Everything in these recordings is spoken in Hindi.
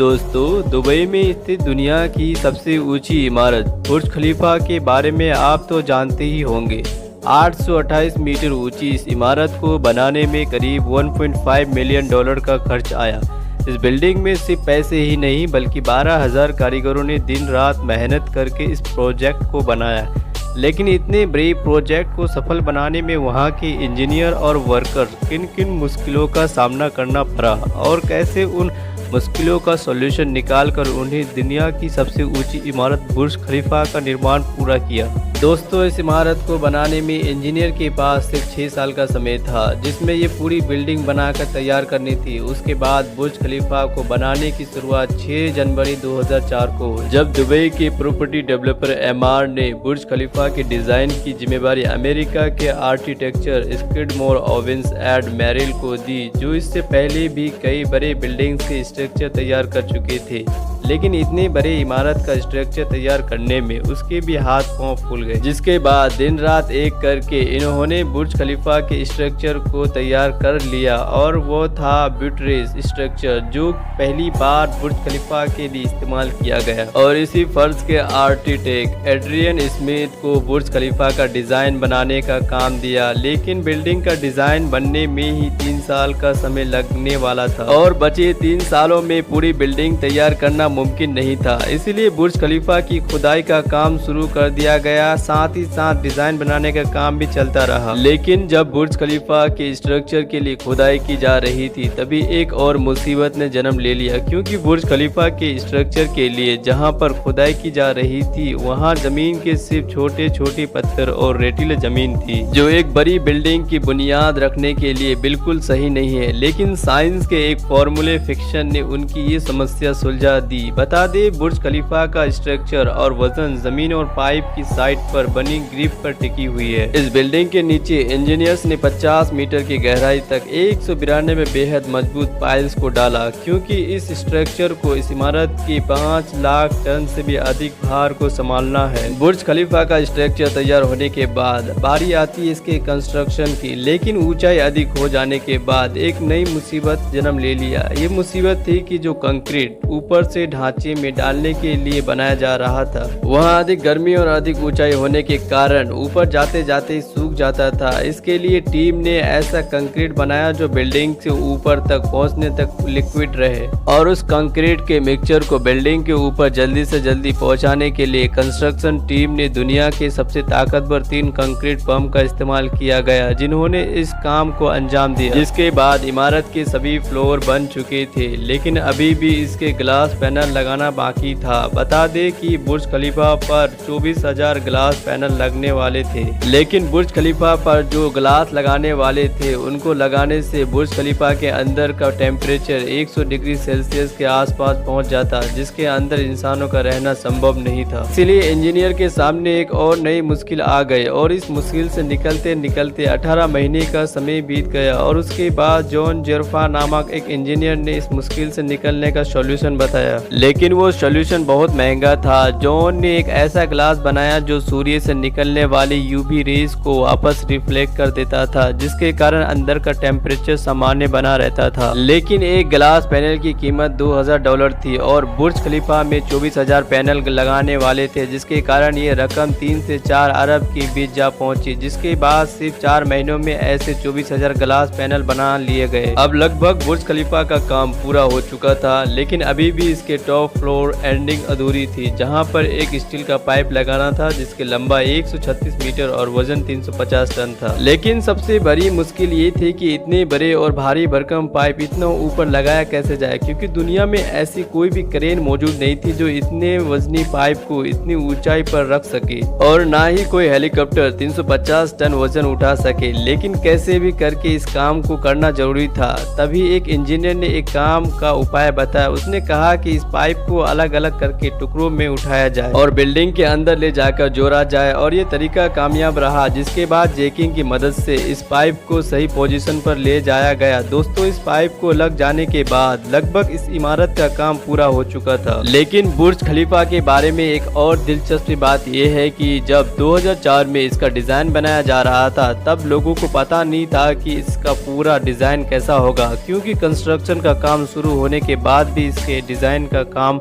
दोस्तों, दुबई में स्थित दुनिया की सबसे ऊंची इमारत बुर्ज खलीफा के बारे में आप तो जानते ही होंगे। 828 मीटर ऊंची इस इमारत को बनाने में करीब 1.5 मिलियन डॉलर का खर्च आया। इस बिल्डिंग में सिर्फ पैसे ही नहीं बल्कि 12,000 कारीगरों ने दिन रात मेहनत करके इस प्रोजेक्ट को बनाया। लेकिन इतने बड़े प्रोजेक्ट को सफल बनाने में वहाँ के इंजीनियर और वर्कर किन किन मुश्किलों का सामना करना पड़ा और कैसे उन मुश्किलों का सॉल्यूशन निकालकर उन्हें दुनिया की सबसे ऊंची इमारत बुर्ज खलीफा का निर्माण पूरा किया। दोस्तों, इस इमारत को बनाने में इंजीनियर के पास सिर्फ 6 साल का समय था, जिसमें ये पूरी बिल्डिंग बनाकर तैयार करनी थी। उसके बाद बुर्ज खलीफा को बनाने की शुरुआत 6 जनवरी 2004 को हुई, जब दुबई के प्रॉपर्टी डेवलपर एमआर ने बुर्ज खलीफा के डिजाइन की जिम्मेदारी अमेरिका के architecture Skidmore Owens and Merrill को दी, जो इससे पहले भी कई बड़े बिल्डिंग्स के स्ट्रक्चर तैयार कर चुके थे। लेकिन इतने बड़े इमारत का स्ट्रक्चर तैयार करने में उसके भी हाथ पांव फूल गए, जिसके बाद दिन रात एक करके इन्होंने बुर्ज खलीफा के स्ट्रक्चर को तैयार कर लिया और वो था ब्यूटरेज स्ट्रक्चर, जो पहली बार बुर्ज खलीफा के लिए इस्तेमाल किया गया। और इसी फर्ज के आर्किटेक्ट एड्रियन स्मिथ को बुर्ज खलीफा का डिजाइन बनाने का काम दिया। लेकिन बिल्डिंग का डिजाइन बनने में ही 3 साल का समय लगने वाला था और बचे 3 सालों में पूरी बिल्डिंग तैयार करना मुमकिन नहीं था। इसलिए बुर्ज खलीफा की खुदाई का काम शुरू कर दिया गया, साथ ही साथ डिजाइन बनाने का काम भी चलता रहा। लेकिन जब बुर्ज खलीफा के स्ट्रक्चर के लिए खुदाई की जा रही थी, तभी एक और मुसीबत ने जन्म ले लिया, क्योंकि बुर्ज खलीफा के स्ट्रक्चर के लिए जहां पर खुदाई की जा रही थी, वहां जमीन के सिर्फ छोटे छोटे पत्थर और रेतीली जमीन थी, जो एक बड़ी बिल्डिंग की बुनियाद रखने के लिए बिल्कुल सही नहीं है। लेकिन साइंस के एक फॉर्मूले फिक्शन ने उनकी ये समस्या सुलझा दी। बता दे, बुर्ज खलीफा का स्ट्रक्चर और वजन जमीन और पाइप की साइड पर बनी ग्रिप पर टिकी हुई है। इस बिल्डिंग के नीचे इंजीनियर्स ने 50 मीटर की गहराई तक 192 बेहद मजबूत पाइल्स को डाला, क्योंकि इस स्ट्रक्चर को इस इमारत की 5 लाख टन से भी अधिक भार को संभालना है। बुर्ज खलीफा का स्ट्रक्चर तैयार होने के बाद बारी आती है इसके कंस्ट्रक्शन की, लेकिन ऊंचाई अधिक हो जाने के बाद एक नई मुसीबत जन्म ले लिया। ये मुसीबत थी कि जो कंक्रीट ऊपर से ढांचे में डालने के लिए बनाया जा रहा था, वहां अधिक गर्मी और अधिक ऊंचाई होने के कारण ऊपर जाते जाते सूख जाता था। इसके लिए टीम ने ऐसा कंक्रीट बनाया जो बिल्डिंग से ऊपर तक पहुंचने तक लिक्विड रहे, और उस कंक्रीट के मिक्सचर को बिल्डिंग के ऊपर जल्दी से जल्दी पहुंचाने के लिए कंस्ट्रक्शन टीम ने दुनिया के सबसे ताकतवर 3 कंक्रीट पंप का इस्तेमाल किया गया, जिन्होंने इस काम को अंजाम दिया। जिसके बाद इमारत के सभी फ्लोर बन चुके थे, लेकिन अभी भी इसके ग्लास पैनल लगाना बाकी था। बता दे कि बुर्ज खलीफा पर 24,000 ग्लास पैनल लगने वाले थे, लेकिन बुर्ज खलीफा पर जो ग्लास लगाने वाले थे, उनको लगाने से बुर्ज खलीफा के अंदर का टेम्परेचर 100 डिग्री सेल्सियस के आसपास पहुंच जाता, जिसके अंदर इंसानों का रहना संभव नहीं था। इसलिए इंजीनियर के सामने एक और नई मुश्किल आ गई, और इस मुश्किल से निकलते निकलते 18 महीने का समय बीत गया। और उसके बाद जॉन जेरफा नामक एक इंजीनियर ने इस मुश्किल से निकलने का सॉल्यूशन बताया, लेकिन वो सॉल्यूशन बहुत महंगा था। जॉन ने एक ऐसा ग्लास बनाया जो सूर्य से निकलने वाली यूवी रेज को वापस रिफ्लेक्ट कर देता था, जिसके कारण अंदर का टेम्परेचर सामान्य बना रहता था। लेकिन एक ग्लास पैनल की कीमत $2,000 थी और बुर्ज खलीफा में 24,000 पैनल लगाने वाले थे, जिसके कारण ये रकम 3 से 4 अरब के बीच जा पहुंची। जिसके बाद सिर्फ 4 महीनों में ऐसे 24,000 ग्लास पैनल बना लिए गए। अब लगभग बुर्ज खलीफा का काम पूरा हो चुका था, लेकिन अभी भी इसके टॉप फ्लोर एंडिंग अधूरी थी, जहां पर एक स्टील का पाइप लगाना था, जिसकी लंबाई 136 मीटर और वजन 350 टन था। लेकिन सबसे बड़ी मुश्किल ये थी कि इतने बड़े और भारी भरकम पाइप इतना ऊपर लगाया कैसे जाए, क्योंकि दुनिया में ऐसी कोई भी क्रेन मौजूद नहीं थी जो इतने वजनी पाइप को इतनी ऊंचाई पर रख सके, और ना ही कोई हेलीकॉप्टर 350 टन वजन उठा सके। लेकिन कैसे भी करके इस काम को करना जरूरी था। तभी एक इंजीनियर ने एक काम का उपाय बताया। उसने कहा कि इस पाइप को अलग अलग करके टुकड़ों में उठाया जाए और बिल्डिंग के अंदर ले जाकर जोड़ा जाए, और ये तरीका कामयाब रहा। जिसके बाद जैकिंग की मदद से इस पाइप को सही पोजीशन पर ले जाया गया। दोस्तों, इस पाइप को लग जाने के बाद लगभग इस इमारत का काम पूरा हो चुका था। लेकिन बुर्ज खलीफा के बारे में एक और दिलचस्प बात यह है कि जब 2004 में इसका डिजाइन बनाया जा रहा था, तब लोगों को पता नहीं था कि इसका पूरा डिजाइन कैसा होगा, क्योंकि कंस्ट्रक्शन का काम शुरू होने के बाद भी इसके डिजाइन का काम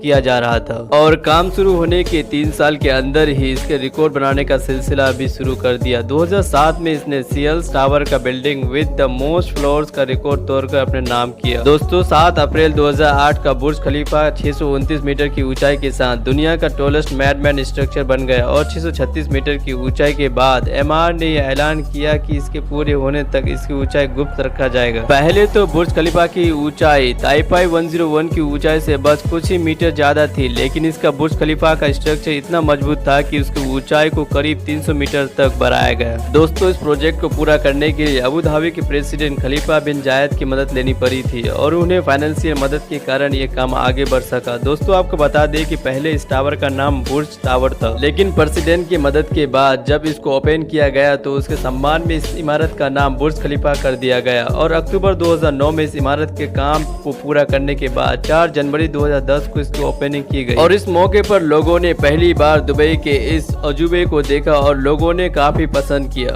किया जा रहा था और काम शुरू होने के 3 साल के अंदर ही इसके रिकॉर्ड बनाने का सिलसिला भी शुरू कर दिया। 2007 में इसने सीएल्स टावर का building with the most floors का रिकॉर्ड तोड़कर अपने नाम किया। दोस्तों 7 अप्रैल 2008 का बुर्ज खलीफा 629 मीटर की ऊंचाई के साथ दुनिया का टॉलेस्ट मैडमैन स्ट्रक्चर बन गया और 636 मीटर की ऊंचाई के बाद एमआर ने यह ऐलान किया कि इसके पूरे होने तक इसकी ऊंचाई गुप्त रखा जाएगा। पहले तो बुर्ज खलीफा की ऊंचाई ताइपाई 101 की ऊंचाई से बस कुछ ही मीटर ज्यादा थी, लेकिन इसका बुर्ज खलीफा का स्ट्रक्चर इतना मजबूत था कि उसकी ऊंचाई को करीब 300 मीटर तक बढ़ाया गया। दोस्तों इस प्रोजेक्ट को पूरा करने के लिए अबू धाबी के प्रेसिडेंट खलीफा बिन जायद की मदद लेनी पड़ी थी और उन्हें फाइनेंशियल मदद के कारण ये काम आगे बढ़ सका। दोस्तों आपको बता दें कि पहले इस टावर का नाम बुर्ज टावर था, लेकिन प्रेसिडेंट की मदद के बाद जब इसको ओपन किया गया तो उसके सम्मान में इस इमारत का नाम बुर्ज खलीफा कर दिया गया और अक्टूबर 2009 में इस इमारत के काम को पूरा करने के बाद 4 जनवरी 2010 को इसकी ओपनिंग की गई और इस मौके पर लोगों ने पहली बार दुबई के इस अजूबे को देखा और लोगों ने काफी पसंद किया।